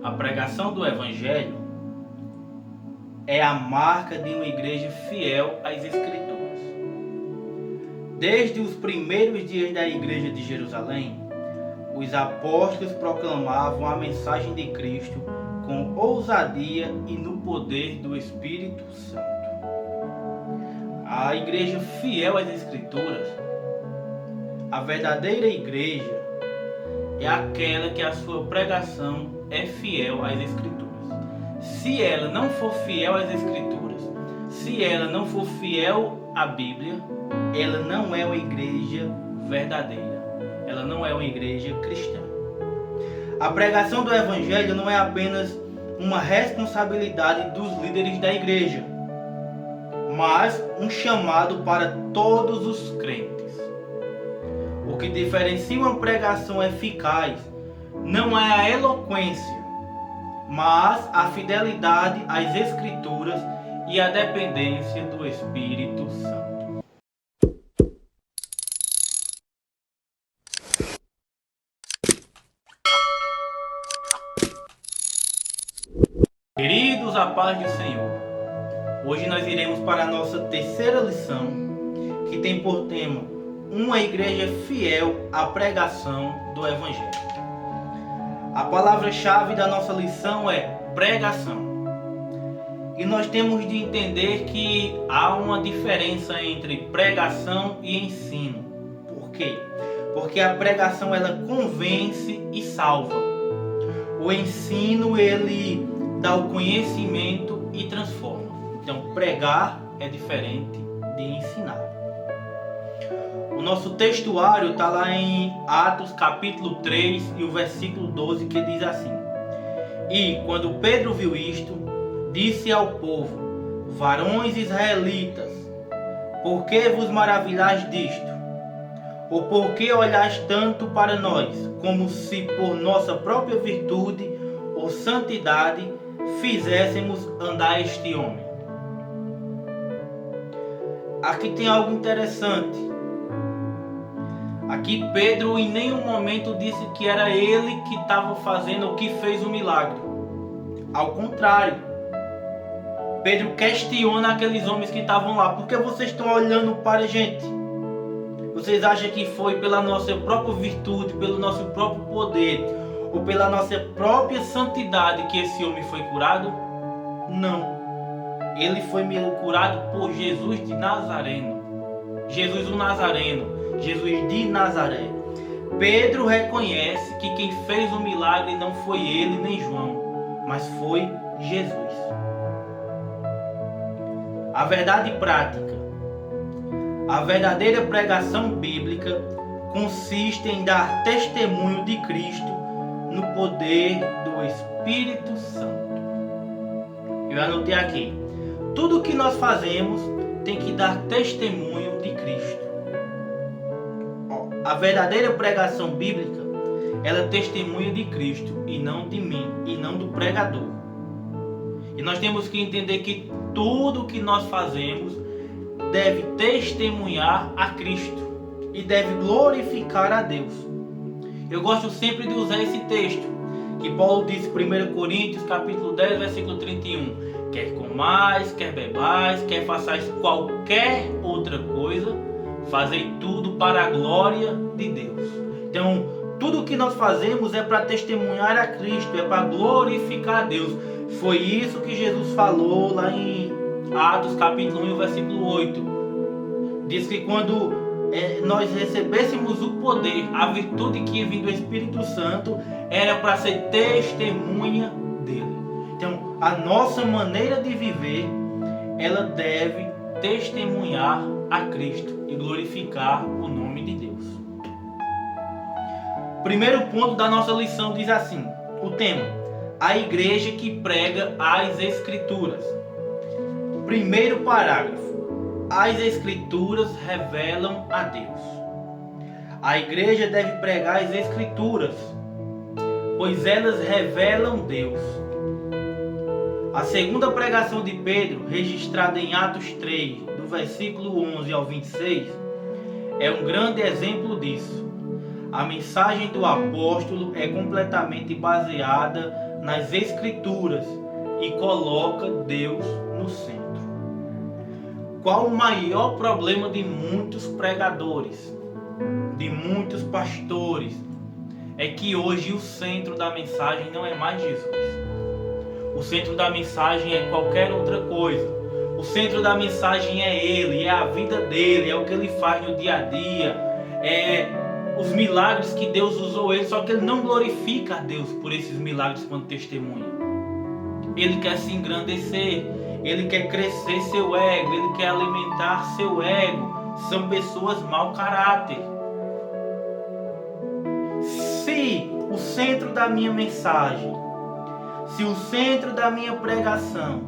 A pregação do Evangelho é a marca de uma igreja fiel às Escrituras. Desde os primeiros dias da igreja de Jerusalém, os apóstolos proclamavam a mensagem de Cristo com ousadia e no poder do Espírito Santo. A igreja fiel às Escrituras, a verdadeira igreja, é aquela que a sua pregação é fiel às Escrituras. Se ela não for fiel às Escrituras, se ela não for fiel à Bíblia, ela não é uma igreja verdadeira. Ela não é uma igreja cristã. A pregação do Evangelho não é apenas uma responsabilidade dos líderes da igreja, mas um chamado para todos os crentes. O que diferencia uma pregação eficaz não é a eloquência, mas a fidelidade às Escrituras e a dependência do Espírito Santo. Queridos, a paz do Senhor. Hoje nós iremos para a nossa terceira lição, que tem por tema uma igreja fiel à pregação do Evangelho. A palavra-chave da nossa lição é pregação. E nós temos de entender que há uma diferença entre pregação e ensino. Por quê? Porque a pregação ela convence e salva. O ensino ele dá o conhecimento e transforma. Então, pregar é diferente de ensinar. O nosso textuário está lá em Atos capítulo 3 e o versículo 12, que diz assim: E quando Pedro viu isto, disse ao povo: Varões israelitas, por que vos maravilhais disto? Ou por que olhais tanto para nós, como se por nossa própria virtude ou santidade fizéssemos andar este homem? Aqui tem algo interessante. Aqui Pedro em nenhum momento disse que era ele que estava fazendo ou que fez o milagre. Ao contrário, Pedro questiona aqueles homens que estavam lá. Por que vocês estão olhando para a gente? Vocês acham que foi pela nossa própria virtude, pelo nosso próprio poder, ou pela nossa própria santidade que esse homem foi curado? Não. Ele foi curado por Jesus de Nazareno. Jesus o Nazareno. Jesus de Nazaré. Pedro reconhece que quem fez o milagre não foi ele nem João, mas foi Jesus. A verdade prática. A verdadeira pregação bíblica consiste em dar testemunho de Cristo no poder do Espírito Santo. Eu anotei aqui. Tudo que nós fazemos tem que dar testemunho de Cristo. A verdadeira pregação bíblica, ela testemunha de Cristo e não de mim, e não do pregador. E nós temos que entender que tudo que nós fazemos deve testemunhar a Cristo e deve glorificar a Deus. Eu gosto sempre de usar esse texto, que Paulo disse em 1 Coríntios capítulo 10, versículo 31. Quer comais, quer bebais, quer façais qualquer outra coisa, fazei tudo para a glória de Deus. Então, tudo que nós fazemos é para testemunhar a Cristo, é para glorificar a Deus. Foi isso que Jesus falou lá em Atos capítulo 1, versículo 8. Diz que quando nós recebêssemos o poder, a virtude que vinha do Espírito Santo, era para ser testemunha dele. Então, a nossa maneira de viver, ela deve testemunhar a Cristo e glorificar o nome de Deus. Primeiro ponto da nossa lição diz assim, o tema: a igreja que prega as Escrituras. Primeiro parágrafo: as Escrituras revelam a Deus. A igreja deve pregar as Escrituras, pois elas revelam Deus. A segunda pregação de Pedro, registrada em Atos 3, do versículo 11 ao 26, é um grande exemplo disso. A mensagem do apóstolo é completamente baseada nas Escrituras e coloca Deus no centro. Qual o maior problema de muitos pregadores, de muitos pastores? É que hoje o centro da mensagem não é mais Jesus. O centro da mensagem é qualquer outra coisa. O centro da mensagem é Ele, é a vida dele, é o que Ele faz no dia a dia, é os milagres que Deus usou Ele, só que Ele não glorifica a Deus por esses milagres quando testemunha. Ele quer se engrandecer, Ele quer crescer seu ego, Ele quer alimentar seu ego. São pessoas mau caráter. Se o centro da minha mensagem, se o centro da minha pregação,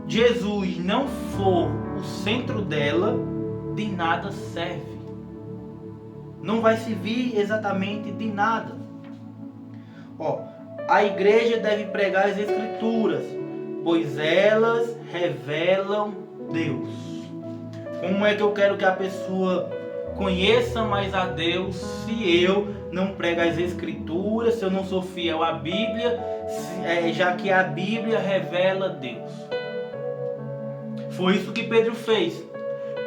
Jesus não for o centro dela, de nada serve. Não vai servir exatamente de nada. A igreja deve pregar as Escrituras, pois elas revelam Deus. Como é que eu quero que a pessoa conheça mais a Deus se eu não prego as Escrituras, se eu não sou fiel à Bíblia, já que a Bíblia revela Deus? Foi isso que Pedro fez.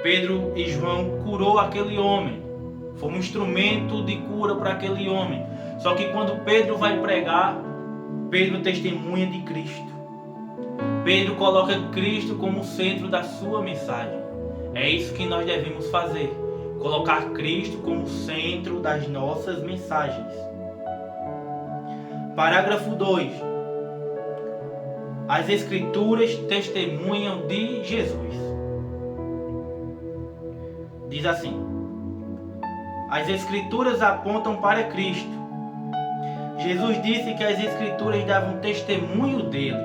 Pedro e João curou aquele homem. Foi um instrumento de cura para aquele homem. Só que quando Pedro vai pregar, Pedro testemunha de Cristo. Pedro coloca Cristo como centro da sua mensagem. É isso que nós devemos fazer. Colocar Cristo como centro das nossas mensagens. Parágrafo 2. As Escrituras testemunham de Jesus. Diz assim: as Escrituras apontam para Cristo. Jesus disse que as Escrituras davam testemunho dele.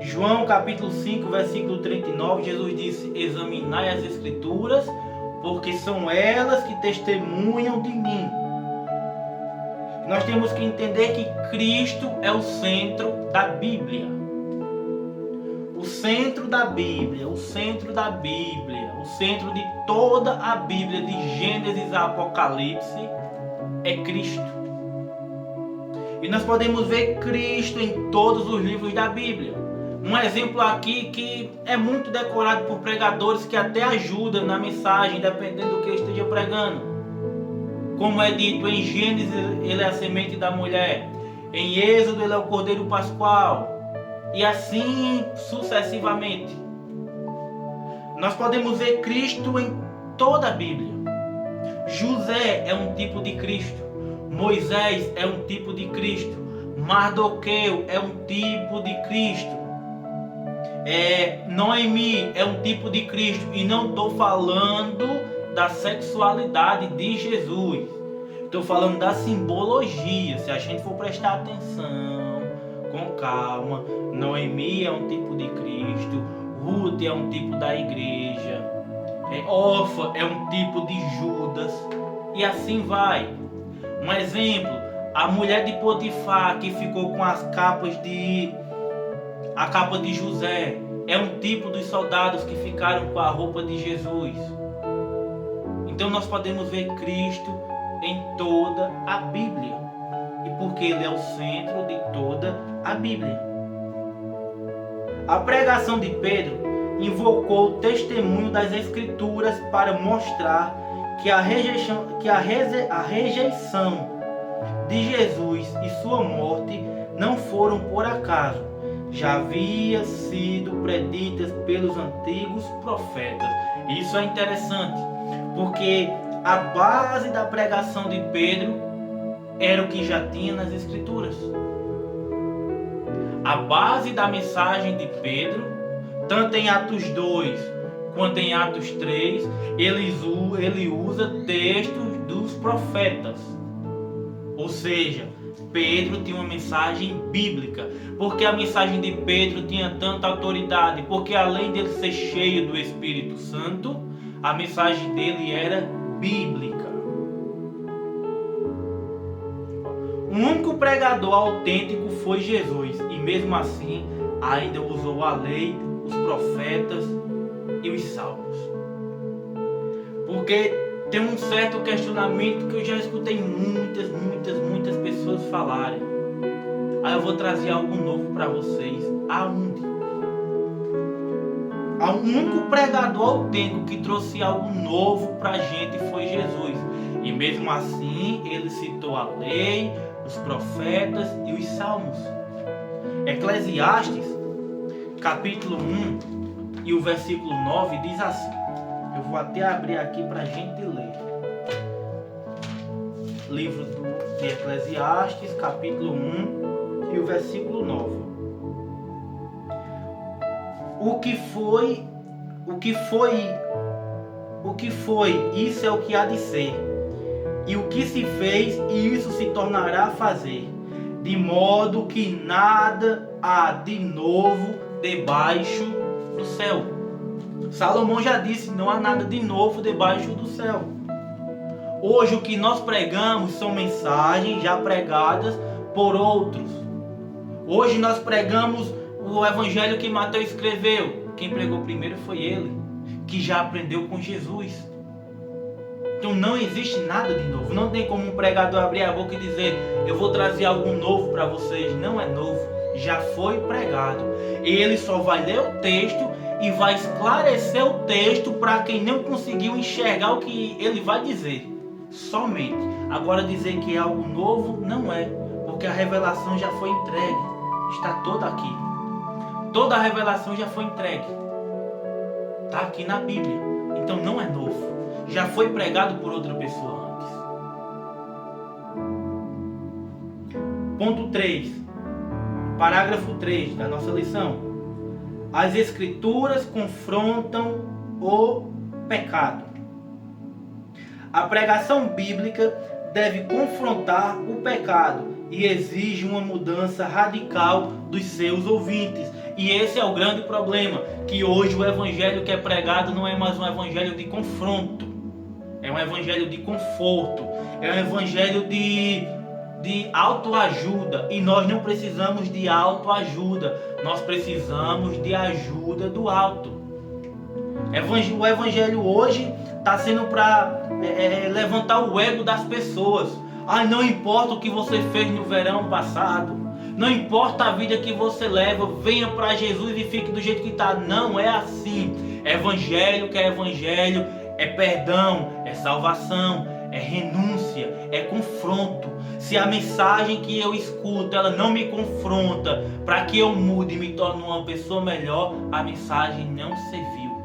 João capítulo 5, versículo 39, Jesus disse: examinai as Escrituras, porque são elas que testemunham de mim. Nós temos que entender que Cristo é o centro da Bíblia. O centro da Bíblia, o centro da Bíblia, o centro de toda a Bíblia, de Gênesis a Apocalipse, é Cristo. E nós podemos ver Cristo em todos os livros da Bíblia. Um exemplo aqui que é muito decorado por pregadores, que até ajuda na mensagem, dependendo do que eu esteja pregando. Como é dito em Gênesis, ele é a semente da mulher. Em Êxodo, ele é o Cordeiro Pascual. E assim sucessivamente. Nós podemos ver Cristo em toda a Bíblia. José é um tipo de Cristo. Moisés é um tipo de Cristo. Mardoqueu é um tipo de Cristo. Noemi é um tipo de Cristo. E não estou falando da sexualidade de Jesus. Estou falando da simbologia. Se a gente for prestar atenção, com calma, Noemi é um tipo de Cristo. Ruth é um tipo da igreja. Orfa é um tipo de Judas. E assim vai. Um exemplo, a mulher de Potifar, que ficou com a capa de José, é um tipo dos soldados que ficaram com a roupa de Jesus. Então nós podemos ver Cristo em toda a Bíblia. E porque Ele é o centro de toda a Bíblia. A pregação de Pedro invocou o testemunho das Escrituras para mostrar que a rejeição de Jesus e sua morte não foram por acaso. Já havia sido preditas pelos antigos profetas. Isso é interessante, porque a base da pregação de Pedro era o que já tinha nas Escrituras. A base da mensagem de Pedro, tanto em Atos 2 quanto em Atos 3, ele usa textos dos profetas. Ou seja, Pedro tinha uma mensagem bíblica. Porque a mensagem de Pedro tinha tanta autoridade? Porque além dele ser cheio do Espírito Santo, a mensagem dele era bíblica. O único pregador autêntico foi Jesus. E mesmo assim, ainda usou a lei, os profetas e os salmos. Porque tem um certo questionamento que eu já escutei muitas pessoas falarem. Aí eu vou trazer algo novo para vocês. Aonde? O único pregador autêntico que trouxe algo novo para a gente foi Jesus. E mesmo assim, ele citou a lei, os profetas e os salmos. Eclesiastes, capítulo 1 e o versículo 9 diz assim. Eu vou até abrir aqui para a gente ler. Livro de Eclesiastes, capítulo 1 e o versículo 9. O que foi, isso é o que há de ser. E o que se fez, isso se tornará a fazer. De modo que nada há de novo debaixo do céu. Salomão já disse, não há nada de novo debaixo do céu. Hoje o que nós pregamos são mensagens já pregadas por outros. Hoje nós pregamos o evangelho que Mateus escreveu. Quem pregou primeiro foi ele, que já aprendeu com Jesus. Então não existe nada de novo. Não tem como um pregador abrir a boca e dizer, eu vou trazer algo novo para vocês. Não é novo, já foi pregado. Ele só vai ler o texto e vai esclarecer o texto para quem não conseguiu enxergar o que ele vai dizer. Somente. Agora dizer que é algo novo, não é. Porque a revelação já foi entregue. Está toda aqui. Toda a revelação já foi entregue. Está aqui na Bíblia. Então não é novo. Já foi pregado por outra pessoa antes. Ponto 3. Parágrafo 3 da nossa lição. As Escrituras confrontam o pecado. A pregação bíblica deve confrontar o pecado e exige uma mudança radical dos seus ouvintes. E esse é o grande problema, que hoje o evangelho que é pregado não é mais um evangelho de confronto. É um evangelho de conforto. É um evangelho de autoajuda. E nós não precisamos de autoajuda. Nós precisamos de ajuda do alto. O evangelho hoje está sendo para levantar o ego das pessoas. Não importa o que você fez no verão passado. Não importa a vida que você leva. Venha para Jesus e fique do jeito que está. Não é assim. Evangelho que é evangelho. É perdão, é salvação, é renúncia, é confronto. Se a mensagem que eu escuto, ela não me confronta para que eu mude e me torne uma pessoa melhor, a mensagem não serviu.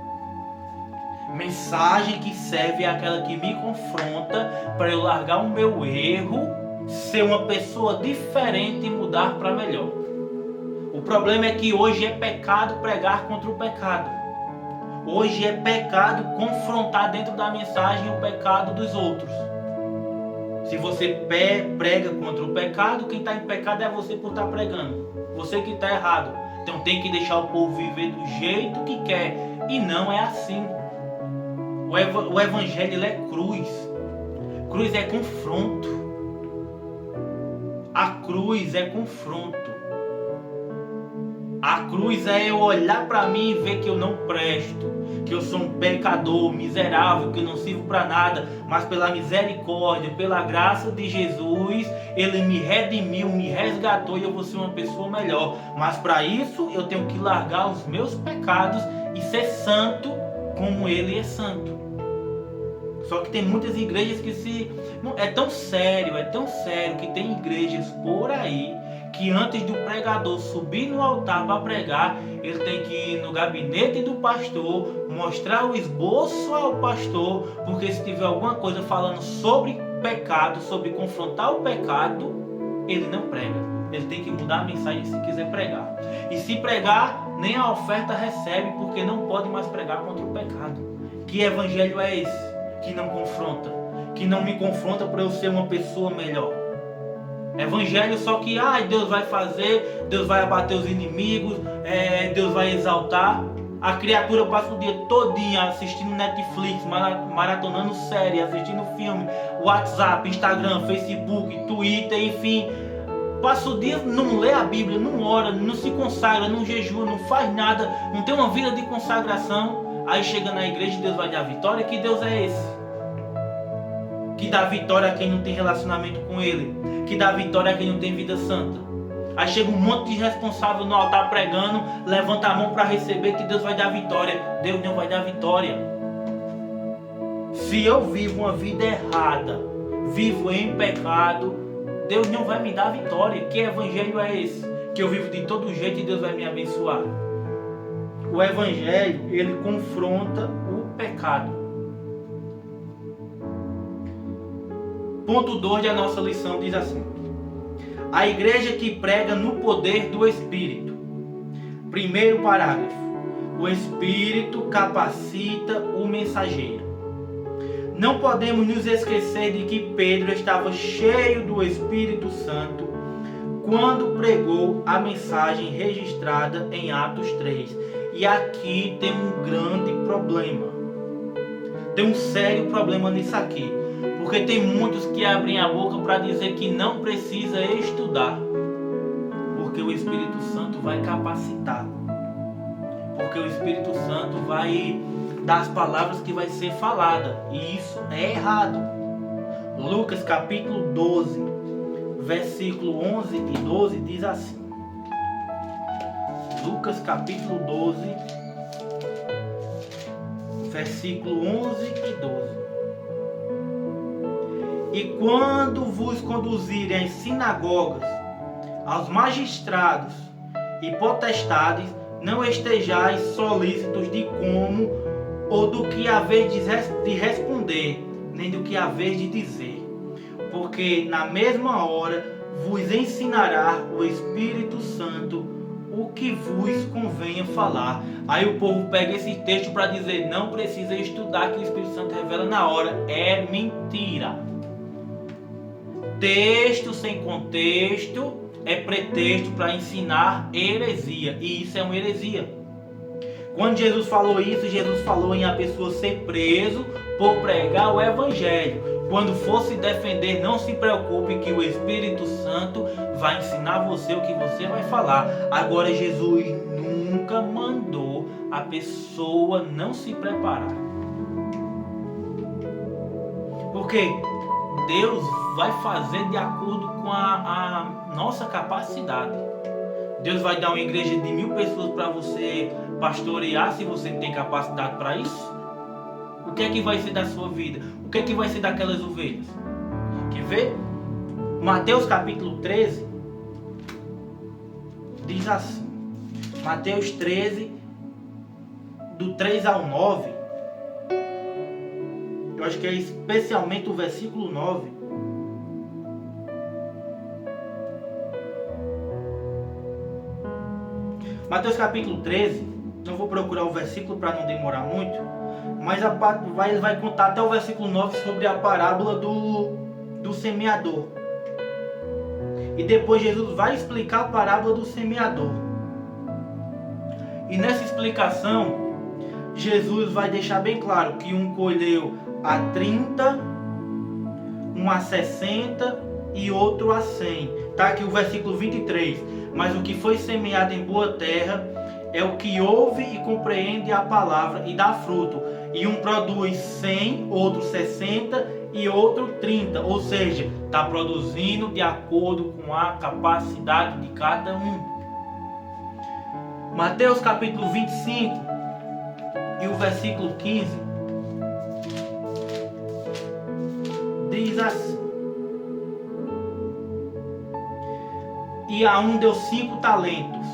Mensagem que serve é aquela que me confronta para eu largar o meu erro, ser uma pessoa diferente e mudar para melhor. O problema é que hoje é pecado pregar contra o pecado. Hoje é pecado confrontar dentro da mensagem o pecado dos outros. Se você prega contra o pecado, quem está em pecado é você por estar pregando. Você que está errado. Então tem que deixar o povo viver do jeito que quer. E não é assim. O evangelho ele é cruz. Cruz é confronto. A cruz é confronto. A cruz é eu olhar para mim e ver que eu não presto, que eu sou um pecador, miserável, que não sirvo para nada, mas pela misericórdia, pela graça de Jesus, Ele me redimiu, me resgatou e eu vou ser uma pessoa melhor. Mas para isso eu tenho que largar os meus pecados e ser santo como Ele é santo. Só que tem muitas igrejas que é tão sério que tem igrejas por aí que antes do pregador subir no altar para pregar, ele tem que ir no gabinete do pastor, mostrar o esboço ao pastor, porque se tiver alguma coisa falando sobre pecado, sobre confrontar o pecado, ele não prega. Ele tem que mudar a mensagem se quiser pregar. E se pregar, nem a oferta recebe, porque não pode mais pregar contra o pecado. Que evangelho é esse? Que não confronta. Que não me confronta para eu ser uma pessoa melhor. Evangelho só que Deus vai fazer, Deus vai abater os inimigos, Deus vai exaltar. A criatura passa o dia todinho assistindo Netflix, maratonando série, assistindo filme, WhatsApp, Instagram, Facebook, Twitter, enfim. Passa o dia, não lê a Bíblia, não ora, não se consagra, não jejua, não faz nada, não tem uma vida de consagração. Aí chega na igreja e Deus vai dar vitória. Que Deus é esse? Que dá vitória a quem não tem relacionamento com Ele. Que dá vitória a quem não tem vida santa. Aí chega um monte de responsável no altar pregando, levanta a mão para receber que Deus vai dar vitória. Deus não vai dar vitória. Se eu vivo uma vida errada, vivo em pecado, Deus não vai me dar vitória. Que evangelho é esse? Que eu vivo de todo jeito e Deus vai me abençoar. O evangelho, ele confronta o pecado. Ponto 2 da nossa lição diz assim: a igreja que prega no poder do Espírito. Primeiro parágrafo: o Espírito capacita o mensageiro. Não podemos nos esquecer de que Pedro estava cheio do Espírito Santo quando pregou a mensagem registrada em Atos 3. E aqui tem um grande problema. Tem um sério problema nisso aqui. Porque tem muitos que abrem a boca para dizer que não precisa estudar. Porque o Espírito Santo vai capacitar. Porque o Espírito Santo vai dar as palavras que vai ser falada. E isso é errado. Lucas capítulo 12, versículo 11 e 12 diz assim. Lucas capítulo 12, versículo 11 e 12. E quando vos conduzirem às sinagogas, aos magistrados e potestades, não estejais solícitos de como ou do que haver de responder, nem do que haver de dizer, porque na mesma hora vos ensinará o Espírito Santo o que vos convenha falar. Aí o povo pega esse texto para dizer, não precisa estudar que o Espírito Santo revela na hora. É mentira. Texto sem contexto é pretexto para ensinar heresia. E isso é uma heresia. Quando Jesus falou isso, Jesus falou em a pessoa ser preso por pregar o Evangelho. Quando for se defender, não se preocupe que o Espírito Santo vai ensinar você o que você vai falar. Agora, Jesus nunca mandou a pessoa não se preparar. Por quê? Deus vai fazer de acordo com a nossa capacidade. Deus vai dar uma igreja de 1000 pessoas para você pastorear se você tem capacidade para isso? O que é que vai ser da sua vida? O que é que vai ser daquelas ovelhas? Quer ver? Mateus capítulo 13 diz assim. Mateus 13, do 3 ao 9. Eu acho que é especialmente o versículo 9. Mateus capítulo 13. Não vou procurar o versículo para não demorar muito. Mas vai contar até o versículo 9 sobre a parábola do semeador. E depois Jesus vai explicar a parábola do semeador. E nessa explicação, Jesus vai deixar bem claro que um colheu a 30, um a 60 e outro a 100. Está aqui o versículo 23. Mas o que foi semeado em boa terra é o que ouve e compreende a palavra e dá fruto. E um produz 100, outro 60 e outro 30. Ou seja, está produzindo de acordo com a capacidade de cada um. Mateus capítulo 25 e o versículo 15 diz assim: e a um deu 5 talentos,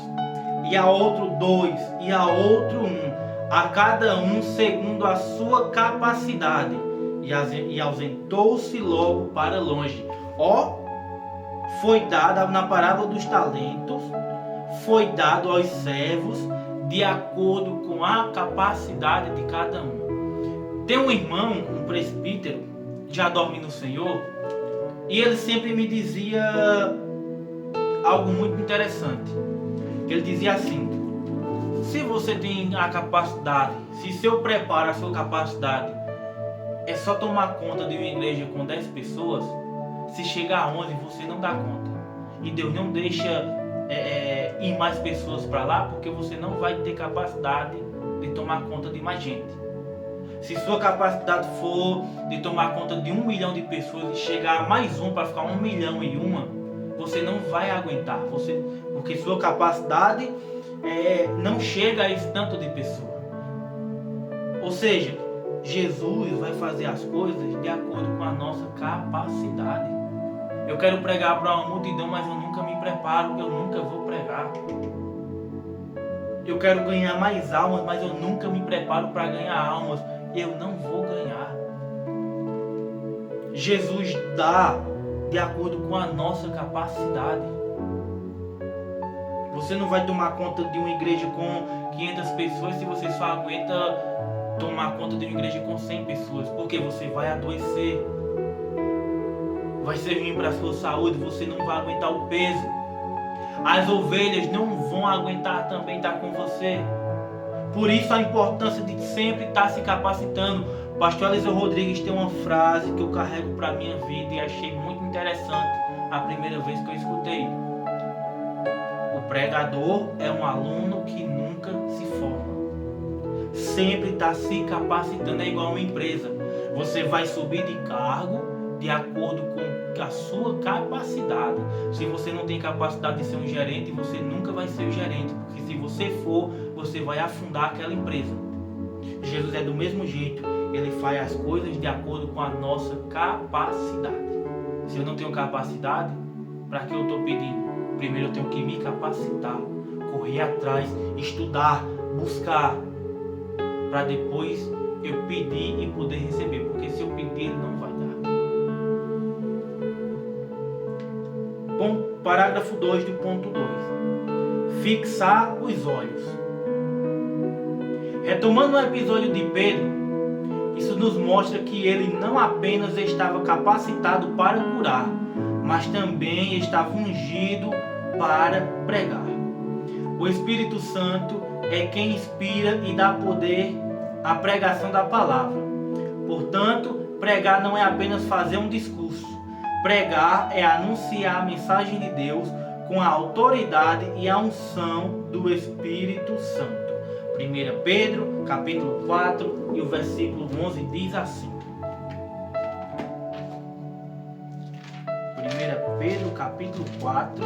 e a outro 2, e a outro 1, a cada um segundo a sua capacidade, e ausentou-se logo para longe. Foi dada na parábola dos talentos, foi dado aos servos de acordo com a capacidade de cada um. Tem um irmão, um presbítero, já dorme no Senhor, e ele sempre me dizia algo muito interessante. Ele dizia assim: se você tem a capacidade, se seu preparo, a sua capacidade é só tomar conta de uma igreja com 10 pessoas, se chegar a 11 você não dá conta. E Deus não deixa ir mais pessoas para lá, porque você não vai ter capacidade de tomar conta de mais gente. Se sua capacidade for de tomar conta de 1 milhão de pessoas e chegar a mais um para ficar 1 milhão e uma, você não vai aguentar, porque sua capacidade não chega a esse tanto de pessoa. Ou seja, Jesus vai fazer as coisas de acordo com a nossa capacidade. Eu quero pregar para uma multidão, mas eu nunca me preparo, eu nunca vou pregar. Eu quero ganhar mais almas, mas eu nunca me preparo para ganhar almas. Eu não vou ganhar. Jesus dá de acordo com a nossa capacidade. Você não vai tomar conta de uma igreja com 500 pessoas se você só aguenta tomar conta de uma igreja com 100 pessoas. Porque você vai adoecer. Vai ser ruim para a sua saúde, você não vai aguentar o peso. As ovelhas não vão aguentar também estar com você. Por isso a importância de sempre estar se capacitando. O pastor Eliseu Rodrigues tem uma frase que eu carrego para a minha vida e achei muito interessante a primeira vez que eu escutei. O pregador é um aluno que nunca se forma. Sempre está se capacitando, é igual uma empresa. Você vai subir de cargo de acordo com a sua capacidade. Se você não tem capacidade de ser um gerente, você nunca vai ser o gerente, porque se você for, você vai afundar aquela empresa. Jesus é do mesmo jeito, ele faz as coisas de acordo com a nossa capacidade. Se eu não tenho capacidade, para que eu estou pedindo? Primeiro eu tenho que me capacitar, correr atrás, estudar, buscar, para depois eu pedir e poder receber, porque se eu pedir, ele não vai dar. Bom, parágrafo 2 do ponto 2. Fixar os olhos. Retomando o episódio de Pedro, isso nos mostra que ele não apenas estava capacitado para curar, mas também estava ungido para pregar. O Espírito Santo é quem inspira e dá poder à pregação da palavra. Portanto, pregar não é apenas fazer um discurso. Pregar é anunciar a mensagem de Deus com a autoridade e a unção do Espírito Santo. 1 Pedro, capítulo 4 e o versículo 11 diz assim. 1 Pedro, capítulo 4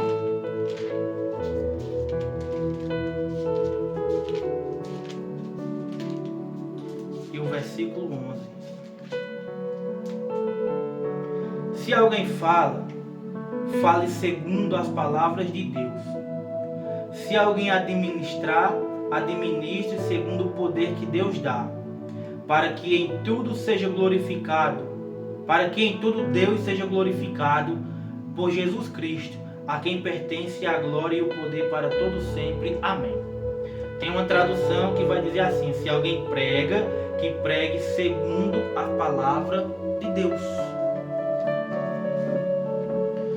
e o versículo 11. Se alguém fala, fale segundo as palavras de Deus. Se alguém administrar, administre segundo o poder que Deus dá, para que em tudo seja glorificado, para que em tudo Deus seja glorificado por Jesus Cristo, a quem pertence a glória e o poder para todo sempre. Amém. Tem uma tradução que vai dizer assim: se alguém prega, que pregue segundo a palavra de Deus.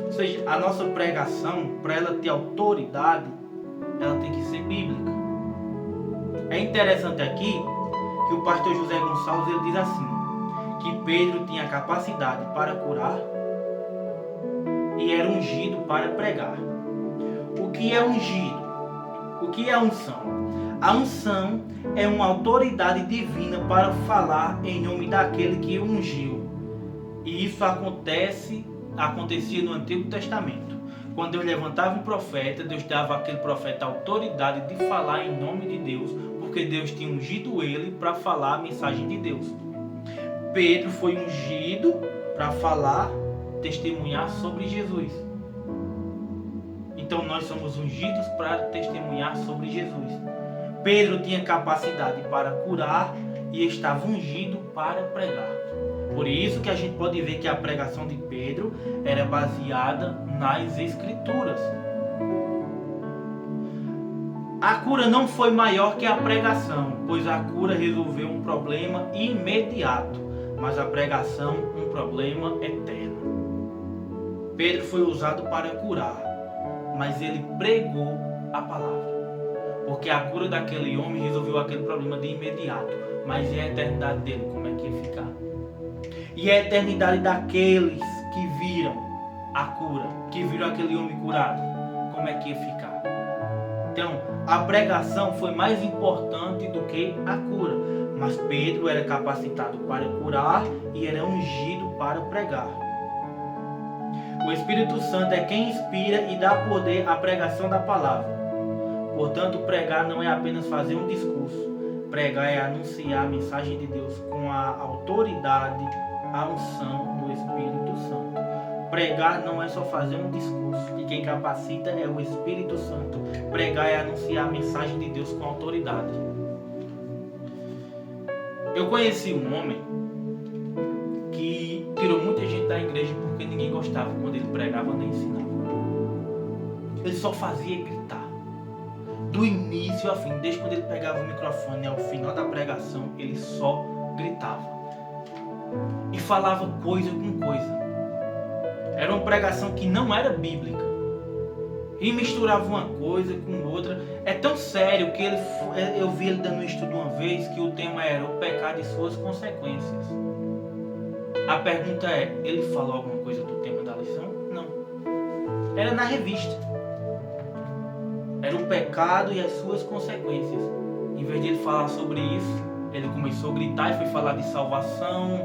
Ou seja, a nossa pregação, para ela ter autoridade, ela tem que ser bíblica. É interessante aqui que o pastor José Gonçalves ele diz assim, que Pedro tinha capacidade para curar e era ungido para pregar. O que é ungido? O que é unção? A unção é uma autoridade divina para falar em nome daquele que ungiu. E isso acontecia no Antigo Testamento. Quando Deus levantava um profeta, Deus dava àquele profeta a autoridade de falar em nome de Deus, porque Deus tinha ungido ele para falar a mensagem de Deus. Pedro foi ungido para falar, testemunhar sobre Jesus. Então nós somos ungidos para testemunhar sobre Jesus. Pedro tinha capacidade para curar e estava ungido para pregar. Por isso que a gente pode ver que a pregação de Pedro era baseada nas Escrituras. A cura não foi maior que a pregação, pois a cura resolveu um problema imediato, mas a pregação um problema eterno. Pedro foi usado para curar, mas ele pregou a palavra. Porque a cura daquele homem resolveu aquele problema de imediato, mas e a eternidade dele, como é que ia ficar? E a eternidade daqueles que viram a cura, que viram aquele homem curado, como é que ia ficar? Então, a pregação foi mais importante do que a cura. Mas Pedro era capacitado para curar e era ungido para pregar. O Espírito Santo é quem inspira e dá poder à pregação da palavra. Portanto, pregar não é apenas fazer um discurso. Pregar é anunciar a mensagem de Deus com a autoridade, a unção do Espírito Santo. Pregar não é só fazer um discurso, e quem capacita é o Espírito Santo. Pregar é anunciar a mensagem de Deus com autoridade. Eu conheci um homem que tirou muita gente da igreja porque ninguém gostava quando ele pregava nem ensinava. Ele só fazia gritar. Do início ao fim, desde quando ele pegava o microfone ao final da pregação, ele só gritava. E falava coisa com coisa. Era uma pregação que não era bíblica. E misturava uma coisa com outra. É tão sério que eu vi ele dando um estudo uma vez que o tema era o pecado e suas consequências. A pergunta é, ele falou alguma coisa do tema da lição? Não. Era na revista. Era o pecado e as suas consequências. Em vez de ele falar sobre isso, ele começou a gritar e foi falar de salvação,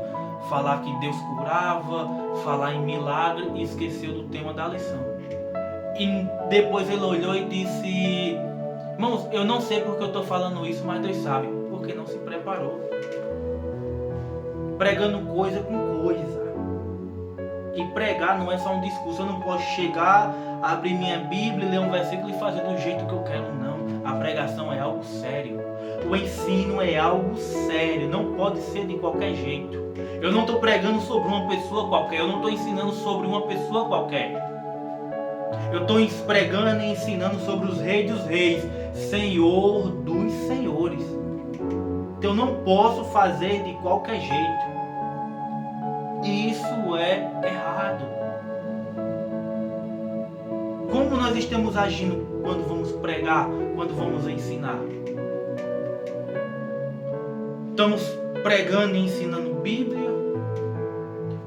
falar que Deus curava, falar em milagre e esqueceu do tema da lição. E depois ele olhou e disse: irmãos, eu não sei porque eu estou falando isso, mas Deus sabe, porque não se preparou. Pregando coisa com coisa. E pregar não é só um discurso. Eu não posso chegar, abrir minha Bíblia, ler um versículo e fazer do jeito que eu quero, não. A pregação é algo sério. O ensino é algo sério. Não pode ser de qualquer jeito. Eu não estou pregando sobre uma pessoa qualquer. Eu não estou ensinando sobre uma pessoa qualquer. Eu estou pregando e ensinando sobre os reis dos reis, Senhor dos senhores. Então eu não posso fazer de qualquer jeito. E isso é errado. Como nós estamos agindo quando vamos pregar, quando vamos ensinar? Estamos pregando e ensinando Bíblia?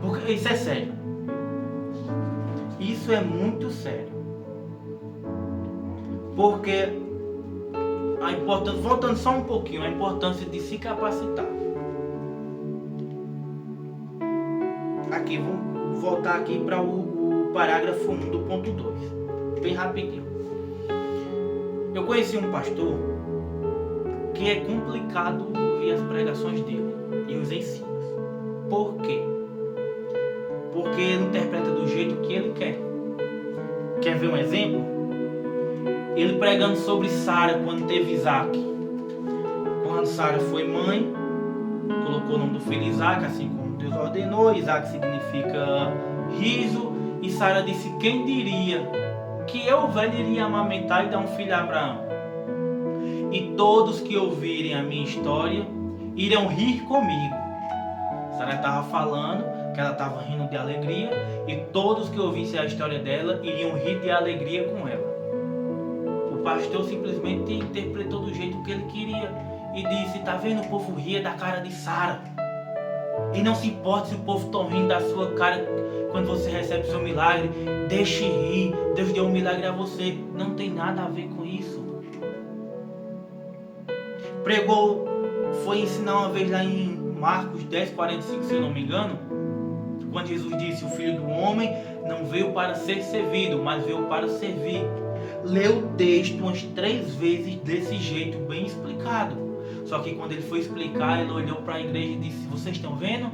Porque isso é sério. Isso é muito sério. Porque a importância, voltando só um pouquinho, a importância de se capacitar. Aqui, vamos voltar aqui para o parágrafo 1 do ponto 2. Bem rapidinho. Eu conheci um pastor que é complicado ouvir as pregações dele e os ensinos. Por quê? Porque ele interpreta do jeito que ele quer. Quer ver um exemplo? Ele pregando sobre Sara quando teve Isaac. Quando Sara foi mãe, colocou o nome do filho Isaac, assim como Deus ordenou. Isaac significa riso. E Sara disse: quem diria que eu, velho, iria amamentar e dar um filho a Abraão? E todos que ouvirem a minha história irão rir comigo. Sara estava falando que ela estava rindo de alegria, e todos que ouvissem a história dela iriam rir de alegria com ela. O pastor simplesmente interpretou do jeito que ele queria e disse: tá vendo, o povo ria da cara de Sara. E não se importa se o povo está rindo da sua cara quando você recebe o seu milagre. Deixe rir, Deus deu um milagre a você. Não tem nada a ver com isso. Pregou, foi ensinar uma vez lá em Marcos 10:45, se eu não me engano, quando Jesus disse: o Filho do Homem não veio para ser servido, mas veio para servir. Leu o texto umas 3 vezes desse jeito, bem explicado. Só que quando ele foi explicar, ele olhou para a igreja e disse: vocês estão vendo?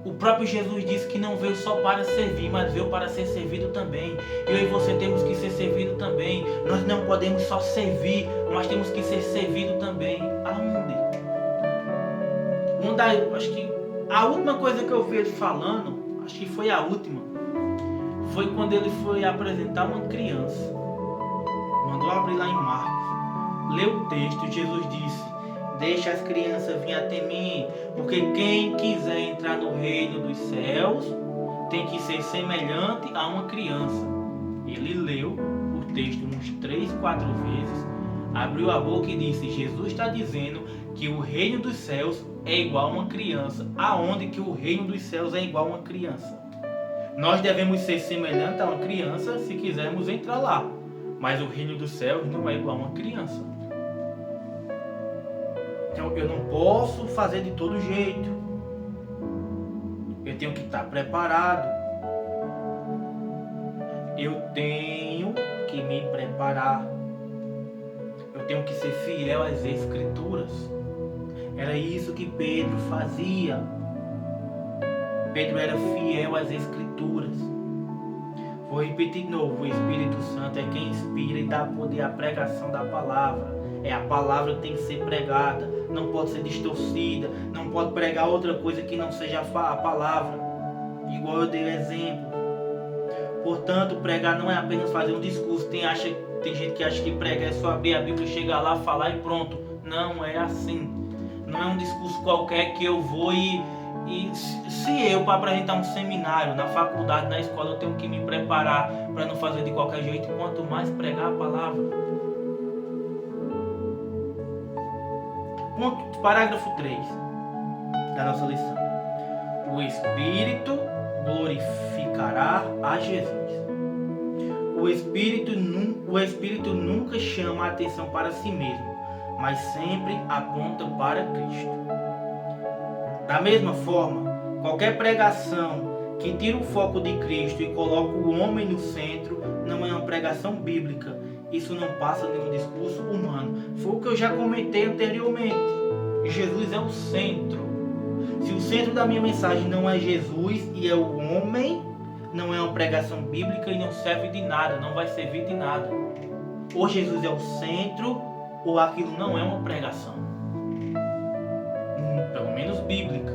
O próprio Jesus disse que não veio só para servir, mas veio para ser servido também. Eu e você temos que ser servido também. Nós não podemos só servir, mas temos que ser servido também. Aonde? Acho que a última coisa que eu vi ele falando, acho que foi a última, foi quando ele foi apresentar uma criança. Mandou abrir lá em Marcos. Leu o texto, Jesus disse: deixa as crianças vir até mim, porque quem quiser entrar no reino dos céus tem que ser semelhante a uma criança. Ele leu o texto uns 3, 4 vezes, abriu a boca e disse: Jesus está dizendo que o reino dos céus é igual a uma criança. Aonde que o reino dos céus é igual a uma criança? Nós devemos ser semelhantes a uma criança se quisermos entrar lá, mas o reino dos céus não é igual a uma criança. Então eu não posso fazer de todo jeito. Eu tenho que estar preparado. Eu tenho que me preparar. Eu tenho que ser fiel às Escrituras. Era isso que Pedro fazia. Pedro era fiel às Escrituras. Vou repetir de novo: o Espírito Santo é quem inspira e dá poder à pregação da palavra. É a palavra que tem que ser pregada, não pode ser distorcida, não pode pregar outra coisa que não seja a palavra. Igual eu dei o exemplo. Portanto, pregar não é apenas fazer um discurso. Tem gente que acha que pregar é só abrir a Bíblia, chegar lá, falar e pronto. Não é assim. Não é um discurso qualquer que eu vou se eu, para apresentar um seminário, na faculdade, na escola, eu tenho que me preparar para não fazer de qualquer jeito, quanto mais pregar a palavra. Parágrafo 3 da nossa lição. O Espírito glorificará a Jesus. O Espírito nunca chama a atenção para si mesmo, mas sempre aponta para Cristo. Da mesma forma, qualquer pregação que tira o foco de Cristo e coloca o homem no centro não é uma pregação bíblica. Isso não passa de um discurso humano. Foi o que eu já comentei anteriormente. Jesus é o centro. Se o centro da minha mensagem não é Jesus e é o homem, não é uma pregação bíblica e não serve de nada, não vai servir de nada. Ou Jesus é o centro, ou aquilo não é uma pregação. Pelo menos bíblica.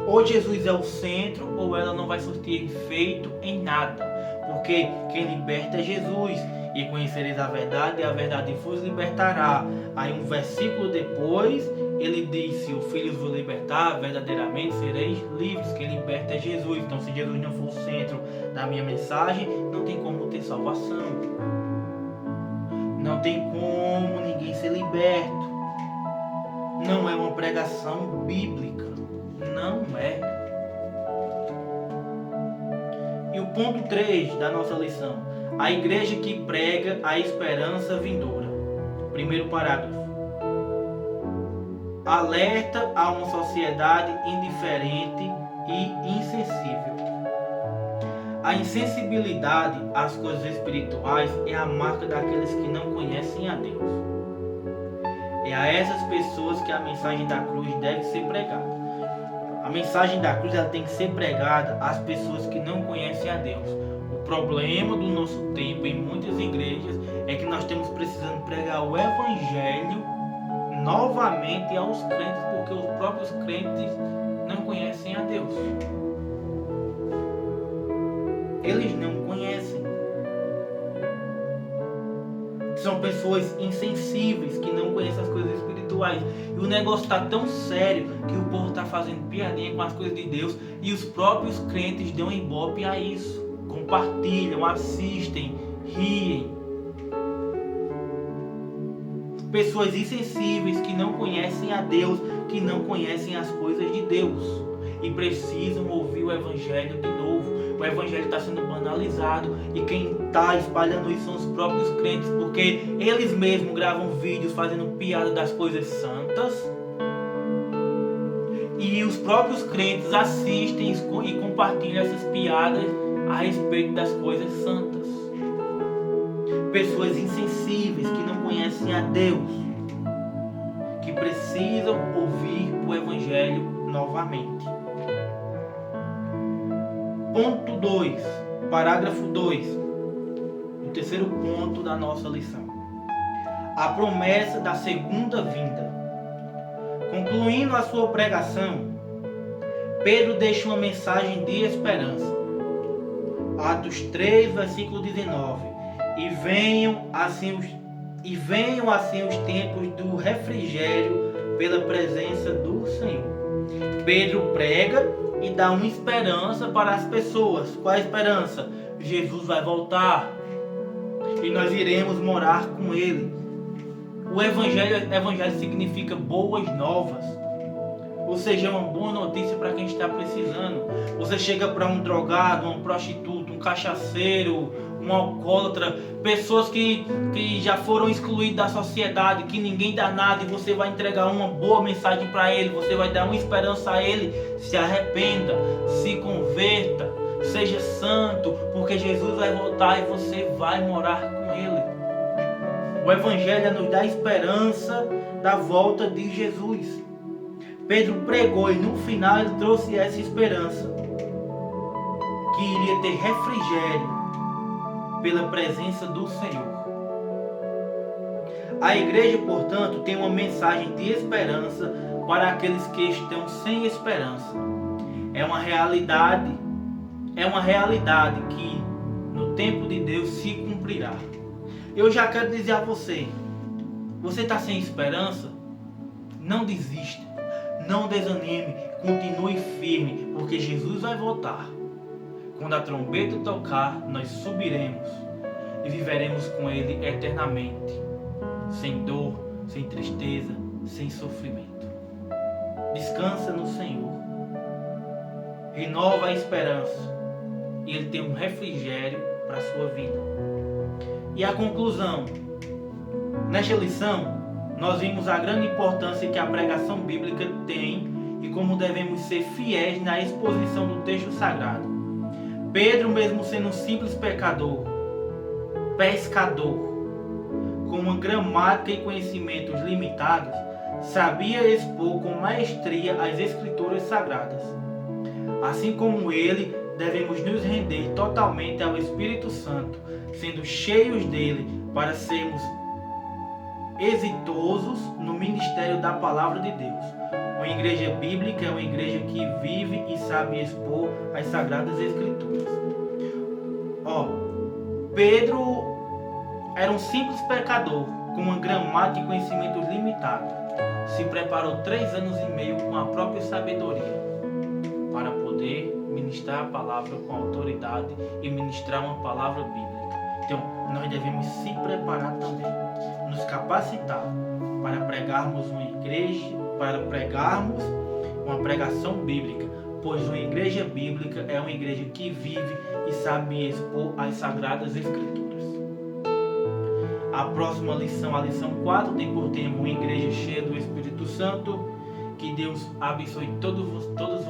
Ou Jesus é o centro, ou ela não vai surtir efeito em nada. Porque quem liberta é Jesus. E conhecereis a verdade, e a verdade vos libertará. Aí um versículo depois, ele diz: se o Filho vos libertar, verdadeiramente sereis livres. Quem liberta é Jesus. Então, se Jesus não for o centro da minha mensagem, não tem como ter salvação. Não tem como ninguém ser liberto. Não é uma pregação bíblica. Não é. E o ponto 3 da nossa lição: a igreja que prega a esperança vindoura. Primeiro parágrafo. Alerta a uma sociedade indiferente e insensível. A insensibilidade às coisas espirituais é a marca daqueles que não conhecem a Deus. É a essas pessoas que a mensagem da cruz deve ser pregada. A mensagem da cruz ela tem que ser pregada às pessoas que não conhecem a Deus. O problema do nosso tempo em muitas igrejas é que nós estamos precisando pregar o Evangelho novamente aos crentes, porque os próprios crentes não conhecem a Deus. Eles não conhecem. São pessoas insensíveis que não conhecem as coisas espirituais. E o negócio está tão sério que o povo está fazendo piadinha com as coisas de Deus e os próprios crentes dão ibope a isso. Compartilham, assistem, riem. Pessoas insensíveis que não conhecem a Deus, que não conhecem as coisas de Deus e precisam ouvir o Evangelho de novo. O Evangelho está sendo banalizado e quem está espalhando isso são os próprios crentes, porque eles mesmos gravam vídeos fazendo piada das coisas santas e os próprios crentes assistem e compartilham essas piadas a respeito das coisas santas. Pessoas insensíveis que não conhecem a Deus, que precisam ouvir o Evangelho novamente. Ponto 2, parágrafo 2, o terceiro ponto da nossa lição. A promessa da segunda vinda. Concluindo a sua pregação, Pedro deixa uma mensagem de esperança. Atos 3, versículo 19. E venham assim os tempos do refrigério pela presença do Senhor. Pedro prega e dá uma esperança para as pessoas. Qual a esperança? Jesus vai voltar e nós iremos morar com Ele. O evangelho significa boas novas. Ou seja, é uma boa notícia para quem está precisando. Você chega para um drogado, um prostituto, um cachaceiro, um alcoólatra, pessoas que já foram excluídas da sociedade, que ninguém dá nada, e você vai entregar uma boa mensagem para ele, você vai dar uma esperança a ele. Se arrependa, se converta, Seja santo, porque Jesus vai voltar e você vai morar com Ele. O Evangelho nos dá esperança da volta de Jesus. Pedro pregou e no final ele trouxe essa esperança, que iria ter refrigério pela presença do Senhor. A igreja, portanto, tem uma mensagem de esperança para aqueles que estão sem esperança. É uma realidade que no tempo de Deus se cumprirá. Eu já quero dizer a você está sem esperança? Não desista, não desanime, continue firme, porque Jesus vai voltar. Quando a trombeta tocar, nós subiremos e viveremos com Ele eternamente, sem dor, sem tristeza, sem sofrimento. Descansa no Senhor, renova a esperança e Ele tem um refrigério para a sua vida. E a conclusão, nesta lição, nós vimos a grande importância que a pregação bíblica tem e como devemos ser fiéis na exposição do texto sagrado. Pedro, mesmo sendo um simples pescador, com uma gramática e conhecimentos limitados, sabia expor com maestria as escrituras sagradas. Assim como ele, devemos nos render totalmente ao Espírito Santo, sendo cheios dele para sermos exitosos no ministério da Palavra de Deus. Uma igreja bíblica é uma igreja que vive e sabe expor as Sagradas Escrituras. Pedro era um simples pecador, com uma gramática e conhecimentos limitados. Se preparou 3 anos e meio com a própria sabedoria para poder ministrar a palavra com autoridade e ministrar uma palavra bíblica. Então, nós devemos se preparar também, nos capacitar para pregarmos uma pregação bíblica, pois uma igreja bíblica é uma igreja que vive e sabe expor as Sagradas Escrituras. A próxima lição, a lição 4, tem por tema uma igreja cheia do Espírito Santo. Que Deus abençoe todos